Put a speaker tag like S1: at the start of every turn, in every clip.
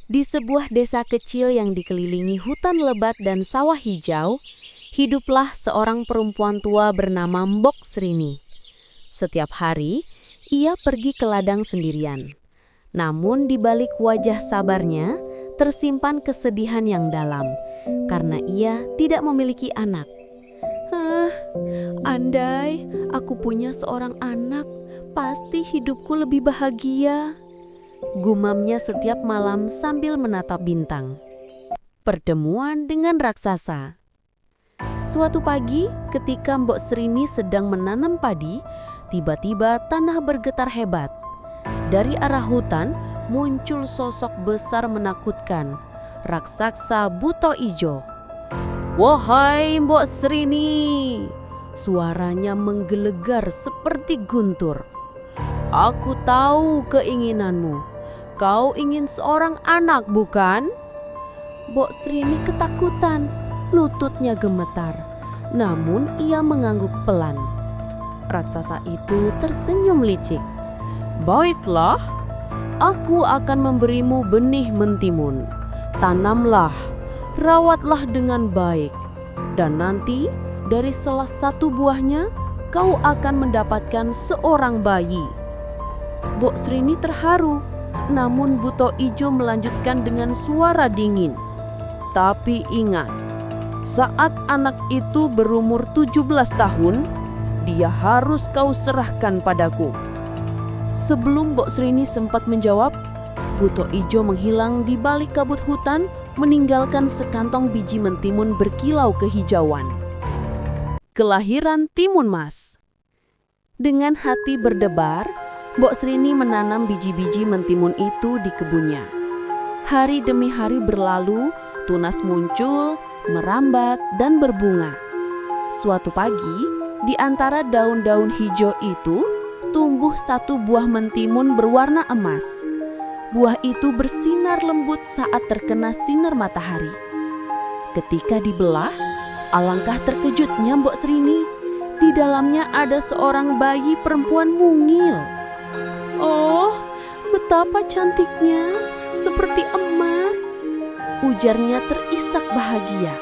S1: Di sebuah desa kecil yang dikelilingi hutan lebat dan sawah hijau, hiduplah seorang perempuan tua bernama Mbok Srini. Setiap hari, ia pergi ke ladang sendirian. Namun di balik wajah sabarnya, tersimpan kesedihan yang dalam, karena ia tidak memiliki anak. Andai aku punya seorang anak, pasti hidupku lebih bahagia. Gumamnya setiap malam sambil menatap bintang. Pertemuan dengan raksasa. Suatu pagi, ketika Mbok Srini sedang menanam padi, tiba-tiba tanah bergetar hebat. Dari arah hutan muncul sosok besar menakutkan, raksasa buto ijo. "Wahai Mbok Srini!" Suaranya menggelegar seperti guntur. "Aku tahu keinginanmu. Kau ingin seorang anak, bukan?" Mbok Srini ketakutan, lututnya gemetar. Namun ia mengangguk pelan. Raksasa itu tersenyum licik. "Baiklah, aku akan memberimu benih mentimun. Tanamlah, rawatlah dengan baik. Dan nanti dari salah satu buahnya, kau akan mendapatkan seorang bayi." Mbok Srini terharu, namun buto ijo melanjutkan dengan suara dingin. "Tapi ingat, saat anak itu berumur 17 tahun, dia harus kau serahkan padaku." Sebelum Mbok Srini sempat menjawab, buto ijo menghilang di balik kabut hutan, meninggalkan sekantong biji mentimun berkilau kehijauan. Kelahiran timun mas. Dengan hati berdebar, Mbok Srini menanam biji-biji mentimun itu di kebunnya. Hari demi hari berlalu, tunas muncul, merambat, dan berbunga. Suatu pagi, di antara daun-daun hijau itu, tumbuh satu buah mentimun berwarna emas. Buah itu bersinar lembut saat terkena sinar matahari. Ketika dibelah, alangkah terkejutnya Mbok Srini. Di dalamnya ada seorang bayi perempuan mungil. "Oh, betapa cantiknya, seperti emas," ujarnya terisak bahagia.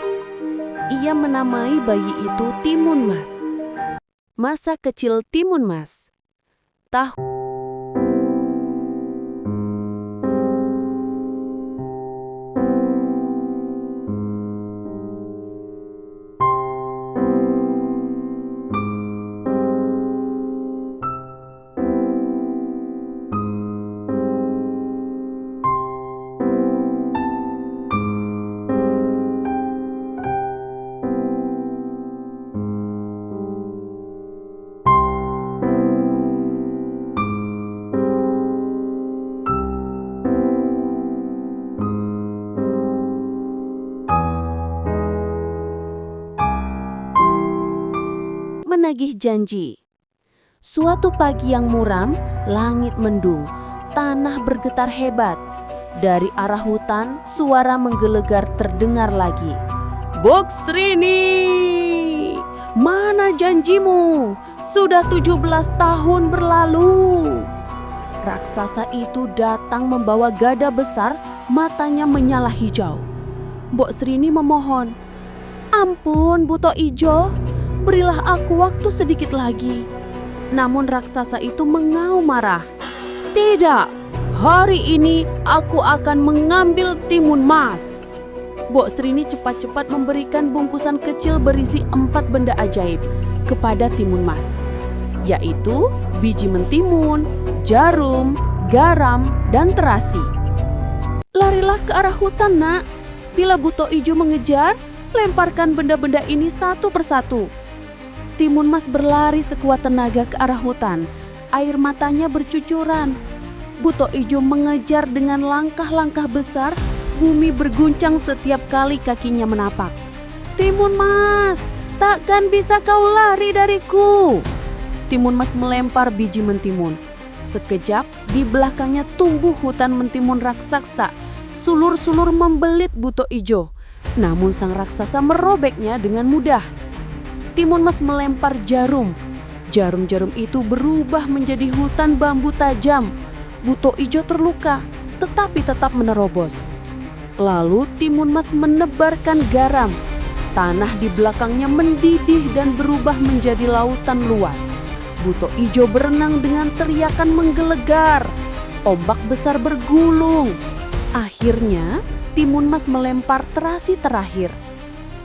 S1: Ia menamai bayi itu Timun Mas. Masa kecil Timun Mas. Menagih janji. Suatu pagi yang muram, langit mendung, tanah bergetar hebat. Dari arah hutan, suara menggelegar terdengar lagi. "Mbok Srini, mana janjimu? Sudah 17 tahun berlalu." Raksasa itu datang membawa gada besar, matanya menyala hijau. Mbok Srini memohon, "Ampun buto ijo, berilah aku waktu sedikit lagi." Namun raksasa itu mengaum marah. "Tidak, hari ini aku akan mengambil timun mas." Mbok Srini cepat-cepat memberikan bungkusan kecil berisi 4 benda ajaib kepada timun mas, yaitu biji mentimun, jarum, garam, dan terasi. "Larilah ke arah hutan, nak. Bila buto ijo mengejar, lemparkan benda-benda ini satu persatu." Timun Mas berlari sekuat tenaga ke arah hutan. Air matanya bercucuran. Buto ijo mengejar dengan langkah-langkah besar. Bumi berguncang setiap kali kakinya menapak. "Timun Mas, takkan bisa kau lari dariku?" Timun Mas melempar biji mentimun. Sekejap, di belakangnya tumbuh hutan mentimun raksasa. Sulur-sulur membelit buto ijo. Namun sang raksasa merobeknya dengan mudah. Timun Mas melempar jarum. Jarum-jarum itu berubah menjadi hutan bambu tajam. Buto ijo terluka, tetapi tetap menerobos. Lalu Timun Mas menebarkan garam. Tanah di belakangnya mendidih dan berubah menjadi lautan luas. Buto Ijo berenang dengan teriakan menggelegar. Ombak besar bergulung. Akhirnya, Timun Mas melempar terasi terakhir.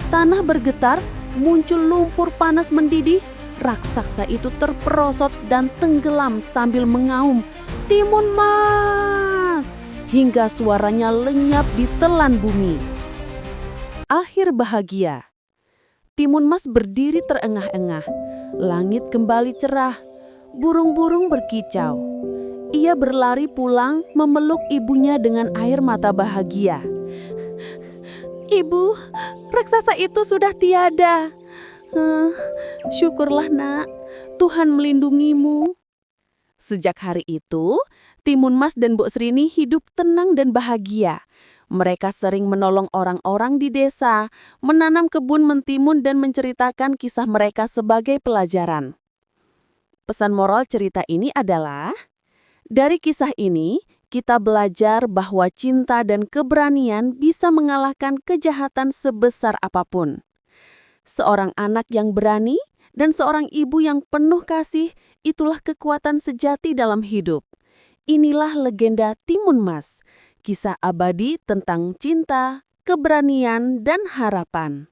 S1: Tanah bergetar, muncul lumpur panas mendidih. Raksasa itu terperosot dan tenggelam sambil mengaum, "Timun Mas!" hingga suaranya lenyap di telan bumi. Akhir bahagia. Timun Mas berdiri terengah-engah. Langit kembali cerah. Burung-burung berkicau. Ia berlari pulang memeluk ibunya dengan air mata bahagia. "Ibu, raksasa itu sudah tiada. Syukurlah nak, Tuhan melindungimu." Sejak hari itu, Timun Mas dan Bu Srini hidup tenang dan bahagia. Mereka sering menolong orang-orang di desa, menanam kebun mentimun dan menceritakan kisah mereka sebagai pelajaran. Pesan moral cerita ini adalah, dari kisah ini, kita belajar bahwa cinta dan keberanian bisa mengalahkan kejahatan sebesar apapun. Seorang anak yang berani dan seorang ibu yang penuh kasih, itulah kekuatan sejati dalam hidup. Inilah legenda Timun Mas, kisah abadi tentang cinta, keberanian, dan harapan.